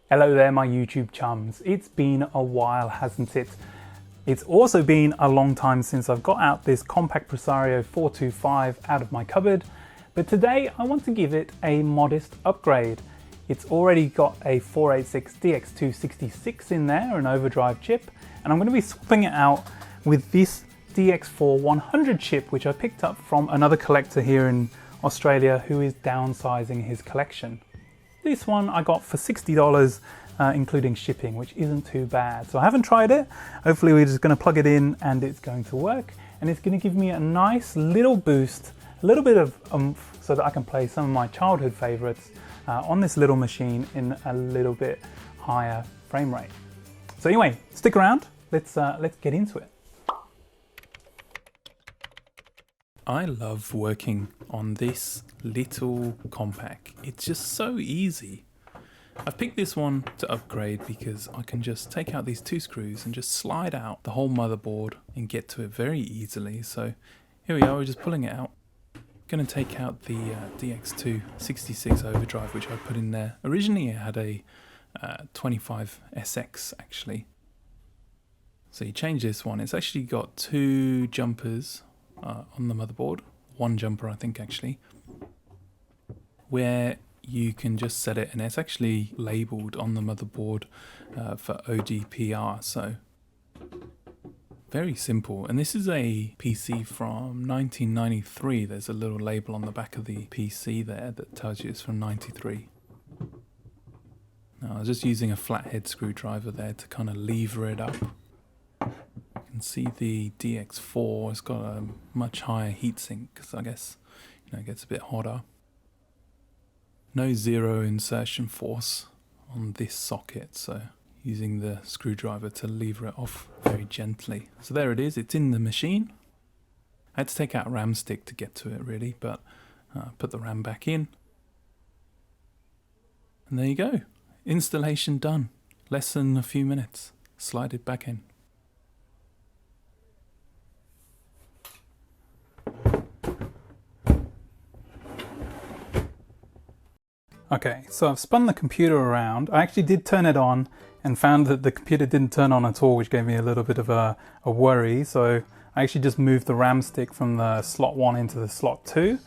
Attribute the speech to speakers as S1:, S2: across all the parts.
S1: Hello there, my YouTube chums. It's been a while, hasn't it? It's also been a long time since I've got out this Compaq Presario 425 out of my cupboard, but today I want to give it a modest upgrade. It's already got a 486 DX2 in there, an overdrive chip, and I'm going to be swapping it out with this DX4 100 chip, which I picked up from another collector here in Australia who is downsizing his collection. This one I got for $60, including shipping, which isn't too bad. So I haven't tried it. Hopefully we're just going to plug it in and it's going to work. And it's going to give me a nice little boost, a little bit of oomph, so that I can play some of my childhood favorites on this little machine in a little bit higher frame rate. So anyway, stick around. Let's get into it. I love working on this little Compaq. It's just so easy. I've picked this one to upgrade because I can just take out these two screws and just slide out the whole motherboard and get to it very easily. So here we are, we're just pulling it out. I'm going to take out the DX2 overdrive, which I put in there. Originally it had a 25SX actually. So you change this one. It's actually got two jumpers on the motherboard, one jumper I think actually, where you can just set it, and it's actually labeled on the motherboard for ODPR, so very simple. And this is a PC from 1993. There's a little label on the back of the PC there that tells you it's from 93. Now I was just using a flathead screwdriver there to kind of lever it up. See the DX4 has got a much higher heatsink because I guess it gets a bit hotter. No zero insertion force on this socket, so using the screwdriver to lever it off very gently. So there it is, it's in the machine. I had to take out a RAM stick to get to it really, but put the RAM back in. And there you go, installation done. Less than a few minutes. Slide it back in. Okay, so I've spun the computer around. I actually did turn it on and found that the computer didn't turn on at all, which gave me a little bit of a worry. So I actually just moved the RAM stick from the slot 1 into the slot 2,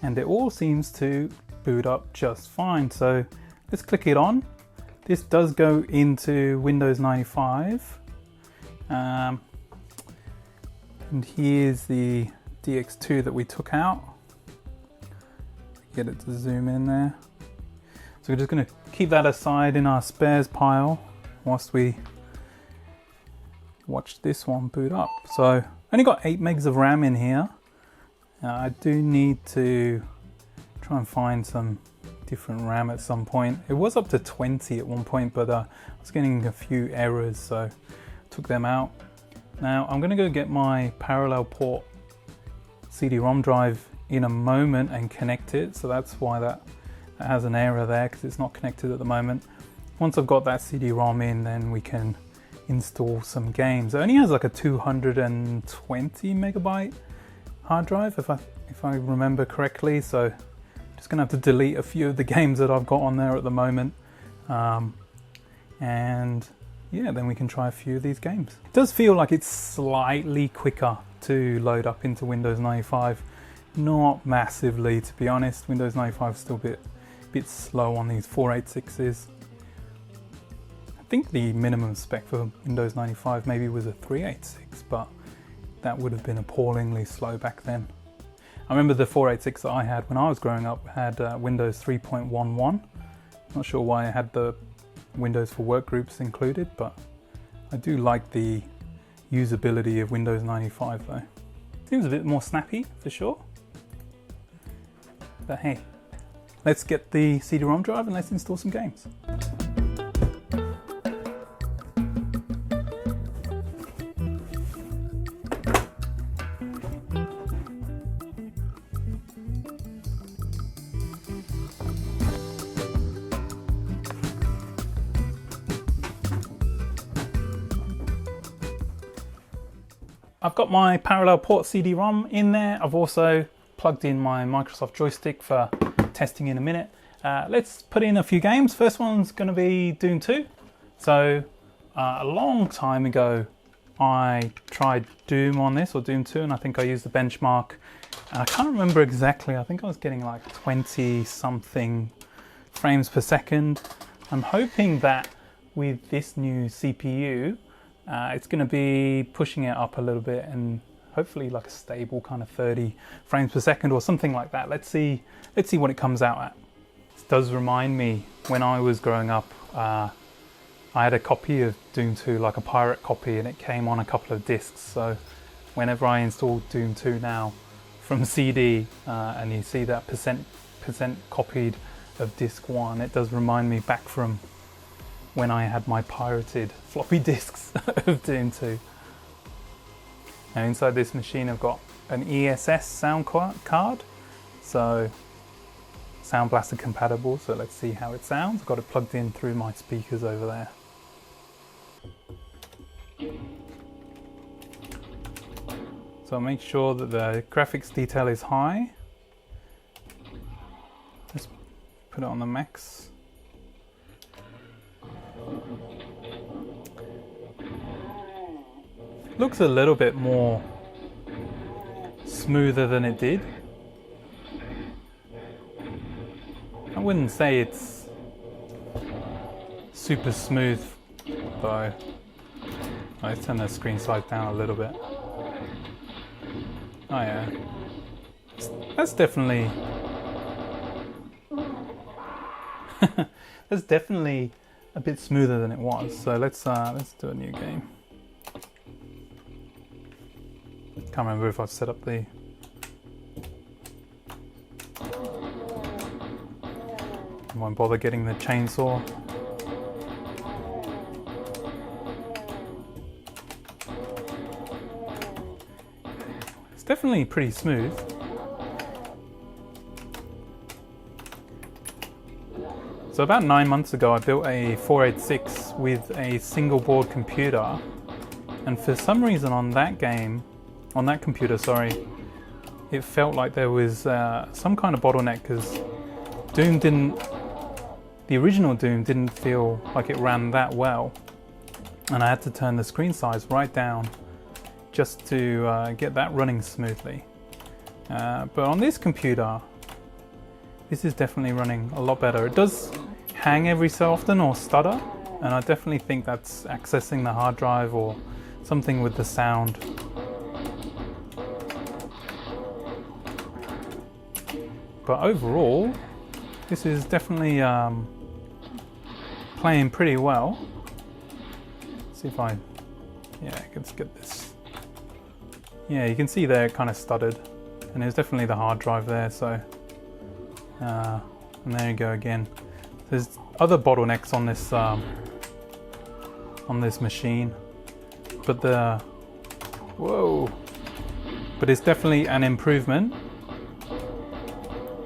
S1: and it all seems to boot up just fine. So let's click it on. This does go into Windows 95. And here's the DX2 that we took out. Get it to zoom in there. So we're just going to keep that aside in our spares pile whilst we watch this one boot up. So only got 8 megs of RAM in here. I do need to try and find some different RAM at some point. It was up to 20 at one point, but I was getting a few errors, so I took them out. Now I'm going to go get my parallel port CD-ROM drive in a moment and connect it. So that's why that has an error there, because it's not connected at the moment. Once I've got that CD-ROM in, then we can install some games. It only has like a 220 megabyte hard drive if I remember correctly, so I'm just gonna have to delete a few of the games that I've got on there at the moment, and yeah, then we can try a few of these games. It does feel like it's slightly quicker to load up into Windows 95. Not massively, to be honest. Windows 95 is still a bit slow on these 486s. I think the minimum spec for Windows 95 maybe was a 386, but that would have been appallingly slow back then. I remember the 486 that I had when I was growing up had Windows 3.11. Not sure why I had the Windows for Workgroups included, but I do like the usability of Windows 95 though. Seems a bit more snappy for sure. But hey, let's get the CD-ROM drive and let's install some games. I've got my parallel port CD-ROM in there. I've also plugged in my Microsoft joystick for testing in a minute. let's put in a few games. First one's going to be Doom 2. So a long time ago I tried Doom on this, or Doom 2, and I think I used the benchmark. And I can't remember exactly, I think I was getting like 20 something frames per second. I'm hoping that with this new CPU, it's going to be pushing it up a little bit and hopefully like a stable kind of 30 frames per second or something like that. Let's see what it comes out at. This does remind me, when I was growing up, I had a copy of Doom 2, like a pirate copy, and it came on a couple of discs. So whenever I install Doom 2 now from CD, and you see that percent copied of disc 1, it does remind me back from when I had my pirated floppy disks of Doom 2. Now inside this machine I've got an ESS sound card, so Sound Blaster compatible, so let's see how it sounds. I've got it plugged in through my speakers over there. So make sure that the graphics detail is high. Let's put it on the max. Looks a little bit more smoother than it did. I wouldn't say it's super smooth though. Let's turn the screen size down a little bit. Oh yeah, that's definitely that's definitely a bit smoother than it was. So let's do a new game. Can't remember if I've set up the... I won't bother getting the chainsaw. It's definitely pretty smooth. So about 9 months ago I built a 486 with a single board computer, and for some reason on that computer, it felt like there was some kind of bottleneck, because the original Doom didn't feel like it ran that well, and I had to turn the screen size right down just to get that running smoothly. But on this computer, this is definitely running a lot better. It does hang every so often or stutter, and I definitely think that's accessing the hard drive or something with the sound. But overall, this is definitely playing pretty well. Let's see if let's get this. Yeah, you can see there it kind of stuttered, and there's definitely the hard drive there. So, and there you go again. There's other bottlenecks on this machine, but but it's definitely an improvement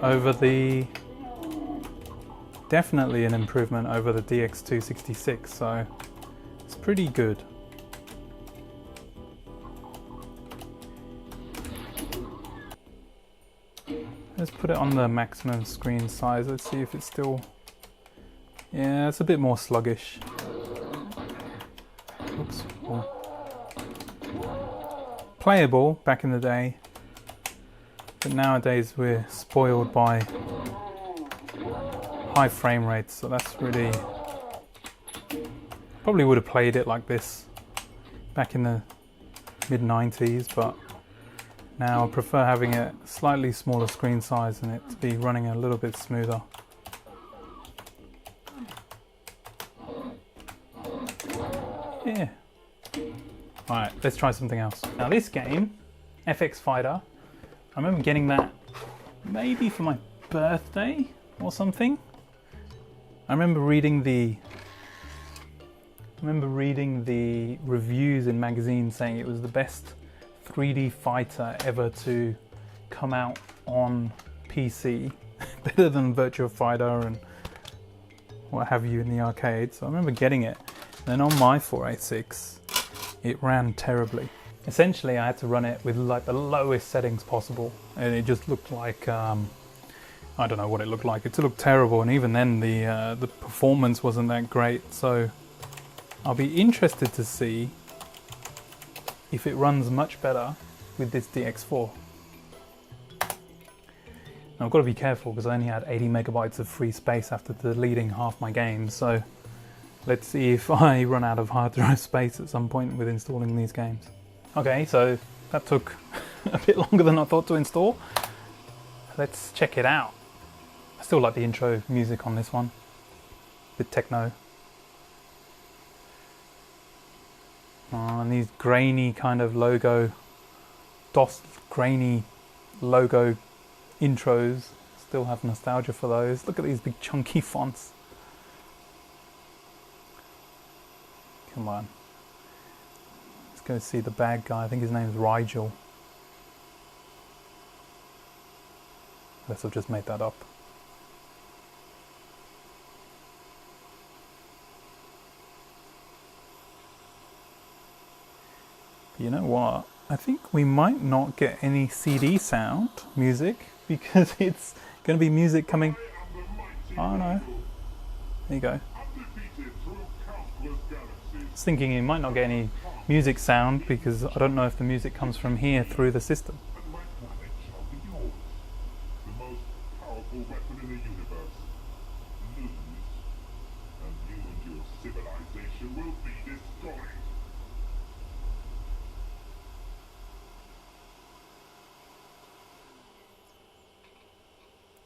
S1: over the DX266, so it's pretty good. Let's put it on the maximum screen size. Let's see if it's still... Yeah, it's a bit more sluggish. Oops. Playable back in the day, but nowadays we're spoiled by high frame rates, so that's really... Probably would have played it like this back in the mid-90s, but now I prefer having a slightly smaller screen size and it to be running a little bit smoother. Yeah. Alright, let's try something else. Now this game, FX Fighter, I remember getting that maybe for my birthday or something. I remember reading the reviews in magazines saying it was the best 3D fighter ever to come out on PC, better than Virtua Fighter and what have you in the arcade. So I remember getting it. Then on my 486, it ran terribly. Essentially, I had to run it with like the lowest settings possible, and it just looked like I don't know what it looked like. It looked terrible, and even then the performance wasn't that great. So I'll be interested to see if it runs much better with this DX4. Now I've got to be careful because I only had 80 megabytes of free space after deleting half my games. So let's see if I run out of hard drive space at some point with installing these games. Okay, so that took a bit longer than I thought to install. Let's check it out. I still like the intro music on this one. A bit techno. And these grainy kind of logo, DOS grainy logo intros. Still have nostalgia for those. Look at these big chunky fonts. Come on. Let's go see the bad guy. I think his name is Rigel. Unless I've just made that up. You know what? I think we might not get any CD sound music because it's going to be music coming. Oh no. There you go. I was thinking you might not get any music sound because I don't know if the music comes from here through the system.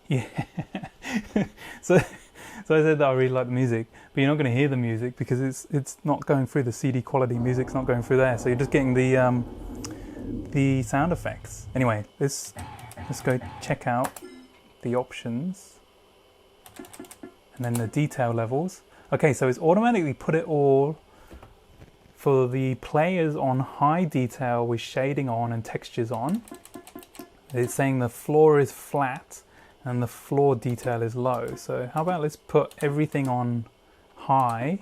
S1: Yeah. so I said that I really like the music, but you're not going to hear the music because it's not going through the CD quality. Music's not going through there, so you're just getting the sound effects. Anyway, let's go check out the options and then the detail levels. Okay, so it's automatically put it all for the players on high detail with shading on and textures on. It's saying the floor is flat and the floor detail is low. So how about let's put everything on high.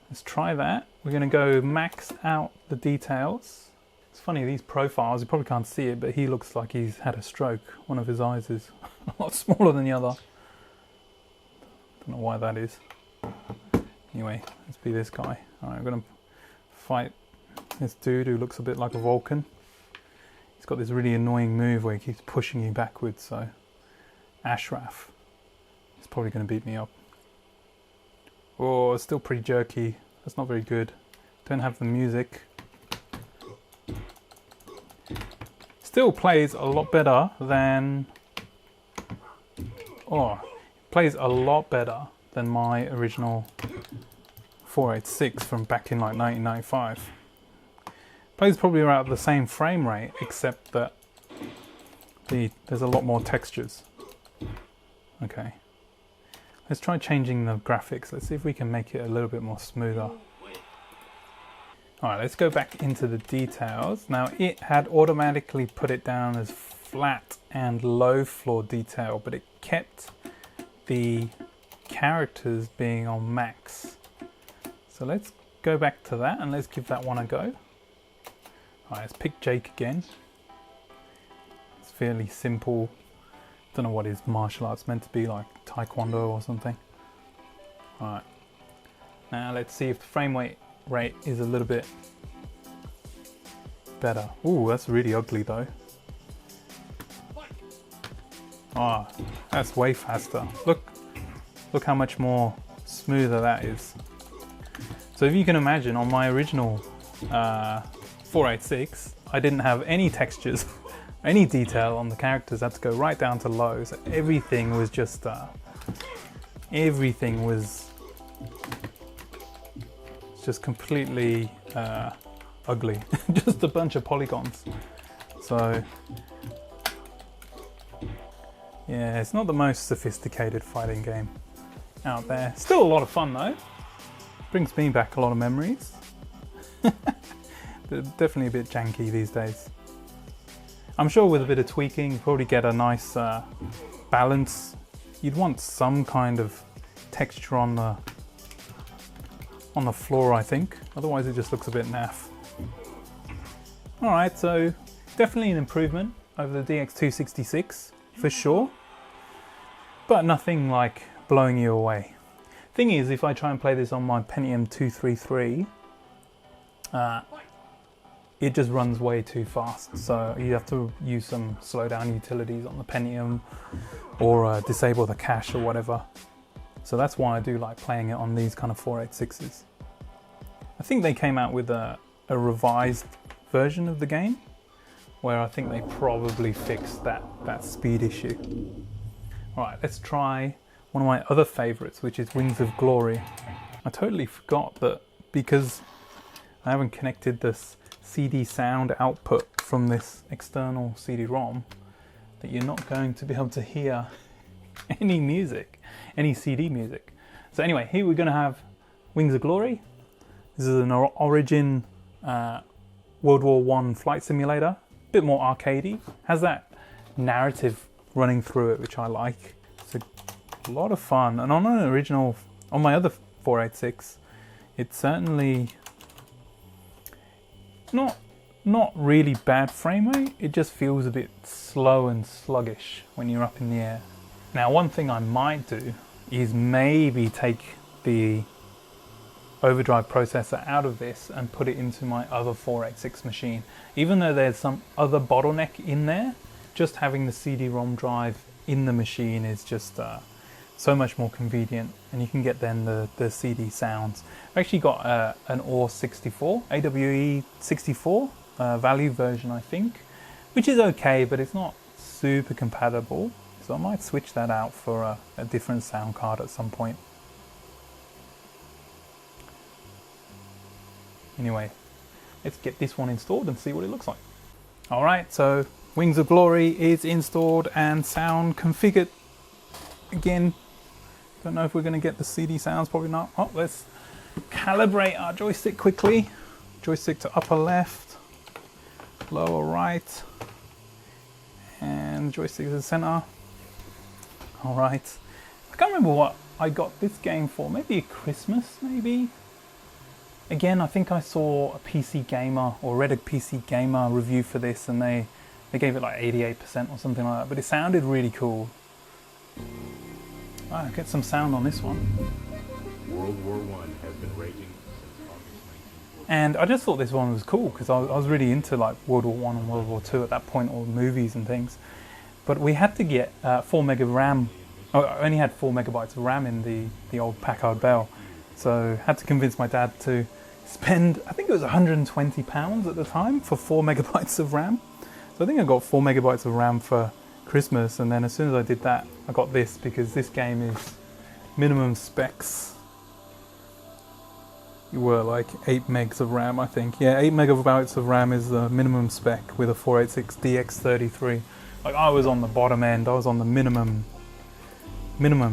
S1: Let's try that. We're going to go max out the details. It's funny, these profiles, you probably can't see it, but he looks like he's had a stroke. One of his eyes is a lot smaller than the other. Don't know why that is. Anyway, let's be this guy. Alright, we're going to fight this dude who looks a bit like a Vulcan. He's got this really annoying move where he keeps pushing you backwards, so Ashraf is probably going to beat me up. Oh, it's still pretty jerky. That's not very good. Don't have the music. Still plays a lot better than... Oh, plays a lot better than my original 486 from back in like 1995. Plays probably around the same frame rate, except that there's a lot more textures. Okay, let's try changing the graphics. Let's see if we can make it a little bit more smoother. Alright, let's go back into the details. Now it had automatically put it down as flat and low floor detail, but it kept the characters being on max. So let's go back to that and let's give that one a go. Alright, let's pick Jake again. It's fairly simple. Don't know what his martial arts meant to be, like taekwondo or something. Alright, now let's see if the frame rate is a little bit better. Ooh, that's really ugly though. Ah, oh, that's way faster. Look how much more smoother that is. So if you can imagine, on my original 486, I didn't have any textures. Any detail on the characters. Had to go right down to low, so everything was just everything was just completely ugly. Just a bunch of polygons. So yeah, it's not the most sophisticated fighting game out there. Still a lot of fun though. Brings me back a lot of memories. But definitely a bit janky these days. I'm sure with a bit of tweaking, you probably get a nice balance. You'd want some kind of texture on the floor, I think. Otherwise, it just looks a bit naff. All right, so definitely an improvement over the DX266 for sure. but nothing like blowing you away. Thing is, if I try and play this on my Pentium 233, it just runs way too fast, so you have to use some slowdown utilities on the Pentium or disable the cache or whatever. So that's why I do like playing it on these kind of 486s. I think they came out with a revised version of the game where I think they probably fixed that speed issue. Alright, let's try one of my other favorites, which is Wings of Glory. I totally forgot that because I haven't connected this CD sound output from this external CD-ROM, that you're not going to be able to hear any music, any CD music. So anyway, here we're going to have Wings of Glory. This is an Origin World War I flight simulator, a bit more arcadey. Has that narrative running through it, which I like. It's a lot of fun. And on an original, on my other 486, it's certainly not really bad frame rate. It just feels a bit slow and sluggish when you're up in the air. Now, one thing I might do is maybe take the Overdrive processor out of this and put it into my other 486 machine. Even though there's some other bottleneck in there, just having the CD-ROM drive in the machine is just so much more convenient, and you can get then the CD sounds. I've actually got an AWE64, AWE64 value version, I think, which is okay, but it's not super compatible. So I might switch that out for a different sound card at some point. Anyway, let's get this one installed and see what it looks like. Alright, so Wings of Glory is installed and sound configured. Again, don't know if we're going to get the CD sounds, probably not. Oh, let's calibrate our joystick quickly. Joystick to upper left, lower right, and joystick to the center. Alright, I can't remember what I got this game for, maybe a Christmas, maybe? Again, I think I saw a PC Gamer, or read a PC Gamer review for this, and they gave it like 88% or something like that, but it sounded really cool. Ah, get some sound on this one.
S2: World War I has been raging since August 1940.
S1: And I just thought this one was cool, because I was really into like World War I and World War II at that point, or movies and things. But we had to get 4 meg of RAM. I only had 4 megabytes of RAM in the old Packard Bell. So had to convince my dad to spend, I think it was £120 at the time for 4 megabytes of RAM. So I think I got 4 megabytes of RAM for Christmas, and then as soon as I did that, I got this, because this game is minimum specs. You were like 8 megs of RAM, I think. Yeah, 8 megabytes of RAM is the minimum spec with a 486 DX33. Like, I was on the bottom end, I was on the minimum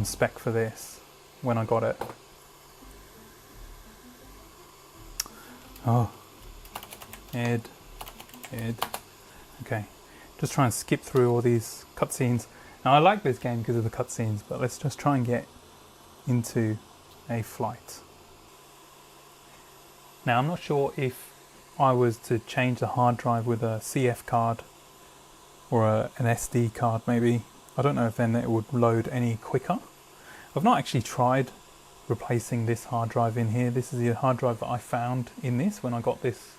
S1: spec for this when I got it. Oh, Ed. Okay, just try and skip through all these cutscenes. Now I like this game because of the cutscenes, but let's just try and get into a flight. Now I'm not sure if I was to change the hard drive with a CF card or an SD card maybe. I don't know if then it would load any quicker. I've not actually tried replacing this hard drive in here. This is the hard drive that I found in this when I got this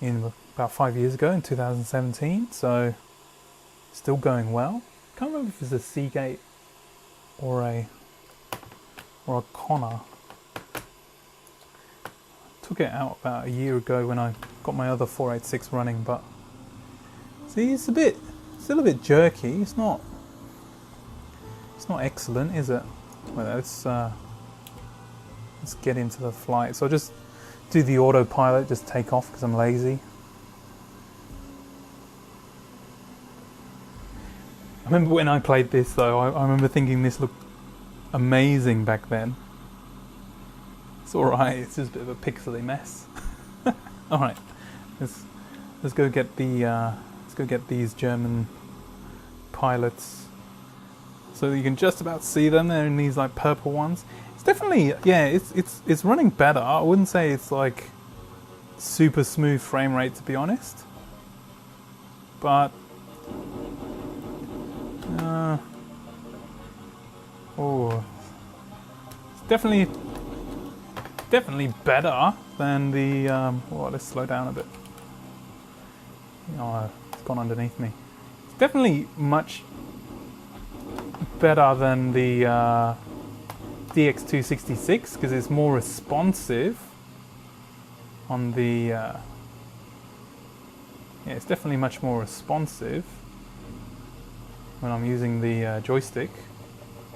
S1: in about 5 years ago in 2017, so still going well. Can't remember if it's a Seagate or a Connor. Took it out about a year ago when I got my other 486 running, but see, it's still a bit jerky. It's not excellent, is it? Well, let's get into the flight. So I'll just do the autopilot, just take off because I'm lazy. I remember when I played this though, I remember thinking this looked amazing back then. It's alright, it's just a bit of a pixely mess. Alright, let's go get these German pilots. So you can just about see them. They're in these like purple ones. It's definitely, yeah, it's running better. I wouldn't say it's like super smooth frame rate, to be honest, but Oh, it's definitely better than the. Oh, let's slow down a bit. Oh, it's gone underneath me. It's definitely much better than the DX266 because it's more responsive on the. Yeah, it's definitely much more responsive when I'm using the joystick.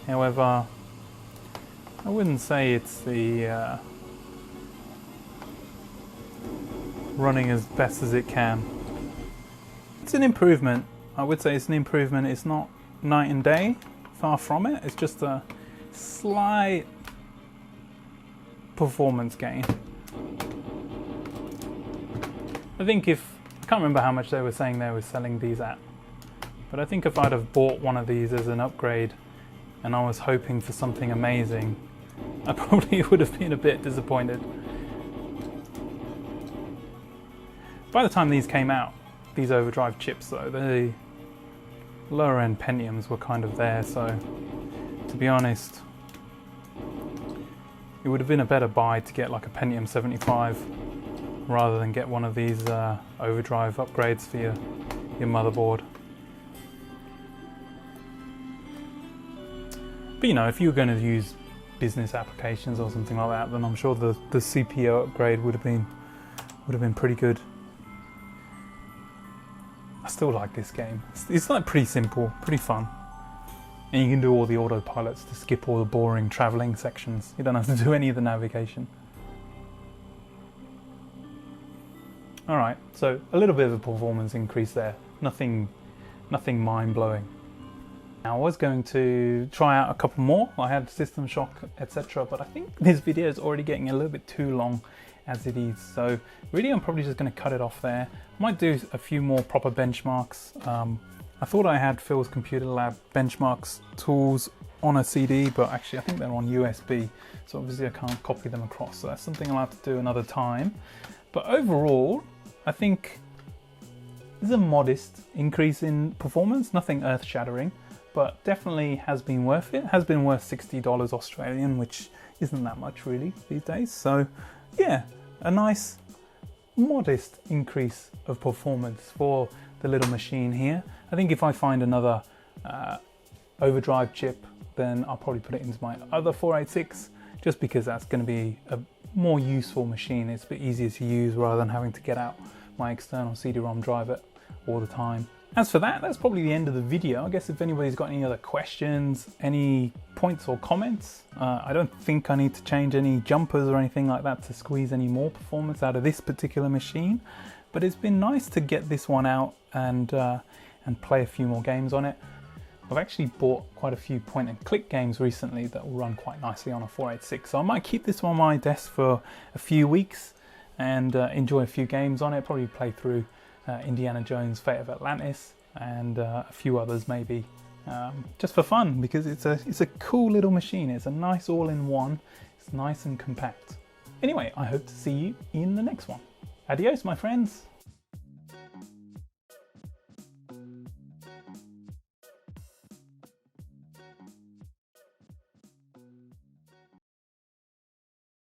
S1: However, I wouldn't say it's the running as best as it can. It's an improvement. I would say it's an improvement. It's not night and day, far from it. It's just a slight performance gain. I think I can't remember how much they were saying they were selling these at, but I think if I'd have bought one of these as an upgrade and I was hoping for something amazing, I probably would have been a bit disappointed. By the time these came out, these Overdrive chips though, the lower end Pentiums were kind of there, so to be honest, it would have been a better buy to get like a Pentium 75 rather than get one of these Overdrive upgrades for your motherboard. But you know, if you were going to use business applications or something like that, then I'm sure the CPU upgrade would have been pretty good. I still like this game. It's like pretty simple, pretty fun. And you can do all the autopilots to skip all the boring traveling sections. You don't have to do any of the navigation. Alright, so a little bit of a performance increase there. Nothing mind-blowing. Now I was going to try out a couple more. I had System Shock, etc. But I think this video is already getting a little bit too long as it is. So really I'm probably just going to cut it off there. I might do a few more proper benchmarks. I thought I had Phil's Computer Lab benchmarks tools on a CD, but actually I think they're on USB. So obviously I can't copy them across. So that's something I'll have to do another time. But overall, I think there's a modest increase in performance, nothing earth-shattering, but definitely has been worth it. Has been worth $60 Australian, which isn't that much really these days. So yeah, a nice modest increase of performance for the little machine here. I think if I find another Overdrive chip, then I'll probably put it into my other 486, just because that's going to be a more useful machine. It's a bit easier to use rather than having to get out my external CD-ROM driver all the time. As for that, that's probably the end of the video. I guess if anybody's got any other questions, any points or comments, I don't think I need to change any jumpers or anything like that to squeeze any more performance out of this particular machine. But it's been nice to get this one out and play a few more games on it. I've actually bought quite a few point and click games recently that will run quite nicely on a 486. So I might keep this one on my desk for a few weeks and enjoy a few games on it. Probably play through Indiana Jones, Fate of Atlantis, and a few others maybe, just for fun, because it's a cool little machine. It's a nice all-in-one. It's nice and compact. Anyway, I hope to see you in the next one. Adios, my friends.